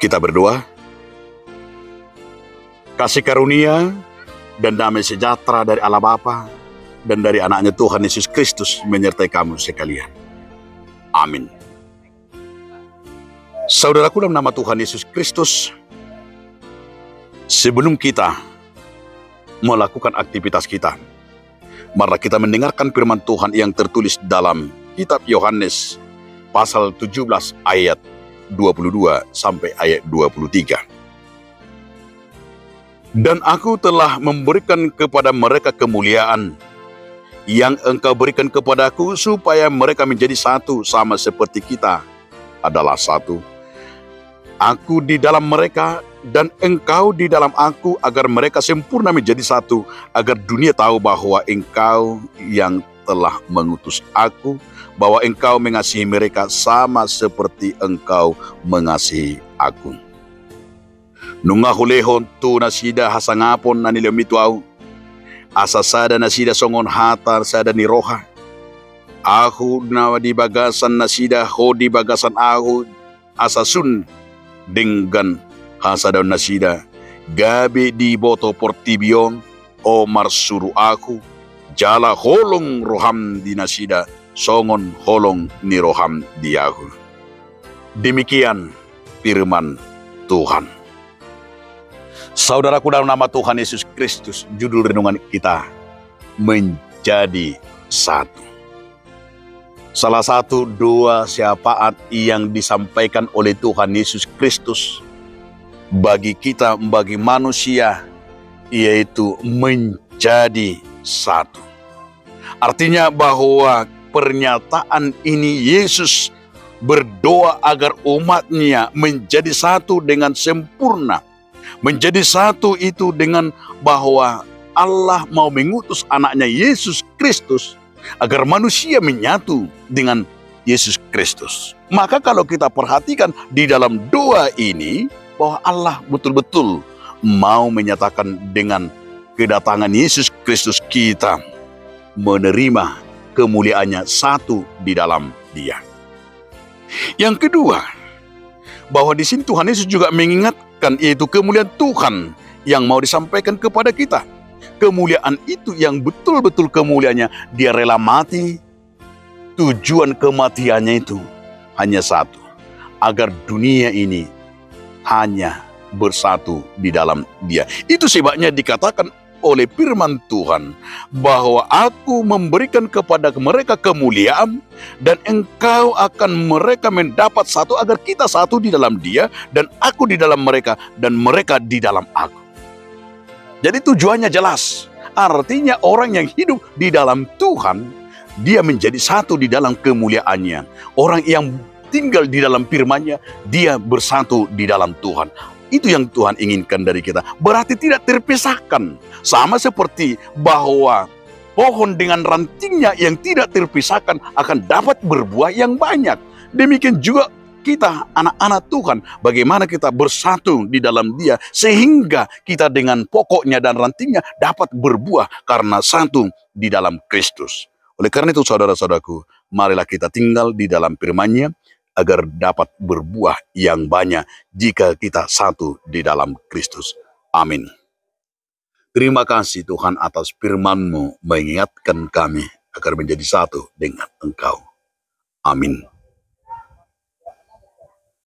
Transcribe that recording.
Kita berdoa. Kasih karunia dan damai sejahtera dari Allah Bapa dan dari anaknya Tuhan Yesus Kristus menyertai kamu sekalian. Amin. Saudaraku dalam nama Tuhan Yesus Kristus, sebelum kita melakukan aktivitas kita, mari kita mendengarkan firman Tuhan yang tertulis dalam kitab Yohanes pasal 17 ayat 22 sampai ayat 23. Dan aku telah memberikan kepada mereka kemuliaan yang Engkau berikan kepadaku, supaya mereka menjadi satu sama seperti kita adalah satu. Aku di dalam mereka dan Engkau di dalam aku, agar mereka sempurna menjadi satu, agar dunia tahu bahwa Engkau yang telah mengutus aku, bahwa Engkau mengasihi mereka sama seperti Engkau mengasihi aku. Nungahulehon tu nasida hasangapon na nilamitu au, asasada nasida songon hatar sada ni roha. Aku na di bagasan nasida ho di bagasan aku asasun dengan hasada nasida. Gabi di boto portibion o marsuru aku, jala holong roham di nasida songon holong ni roham di aku. Demikian firman Tuhan. Saudaraku dalam nama Tuhan Yesus Kristus, judul renungan kita menjadi satu. Salah satu doa syafaat yang disampaikan oleh Tuhan Yesus Kristus bagi kita, bagi manusia, yaitu menjadi satu. Artinya bahwa pernyataan ini Yesus berdoa agar umatnya menjadi satu dengan sempurna. Menjadi satu itu dengan bahwa Allah mau mengutus anaknya Yesus Kristus agar manusia menyatu dengan Yesus Kristus. Maka kalau kita perhatikan di dalam doa ini, bahwa Allah betul-betul mau menyatakan dengan kedatangan Yesus Kristus kita menerima kemuliaannya satu di dalam Dia. Yang kedua, bahwa di sini Tuhan Yesus juga mengingatkan, yaitu kemuliaan Tuhan yang mau disampaikan kepada kita. Kemuliaan itu yang betul-betul kemuliaannya, Dia rela mati. Tujuan kematiannya itu hanya satu, agar dunia ini hanya bersatu di dalam Dia. Itu sebabnya dikatakan oleh firman Tuhan bahwa aku memberikan kepada mereka kemuliaan dan Engkau akan mereka mendapat satu, agar kita satu di dalam Dia dan aku di dalam mereka dan mereka di dalam aku. Jadi tujuannya jelas. Artinya orang yang hidup di dalam Tuhan, dia menjadi satu di dalam kemuliaannya. Orang yang tinggal di dalam firman-Nya, dia bersatu di dalam Tuhan. Itu yang Tuhan inginkan dari kita. Berarti tidak terpisahkan. Sama seperti bahwa pohon dengan rantingnya yang tidak terpisahkan akan dapat berbuah yang banyak. Demikian juga kita, anak-anak Tuhan, bagaimana kita bersatu di dalam Dia, sehingga kita dengan pokoknya dan rantingnya dapat berbuah karena satu di dalam Kristus. Oleh karena itu, saudara-saudaraku, marilah kita tinggal di dalam firman-Nya, agar dapat berbuah yang banyak jika kita satu di dalam Kristus. Amin. Terima kasih Tuhan atas firman-Mu mengingatkan kami agar menjadi satu dengan Engkau. Amin.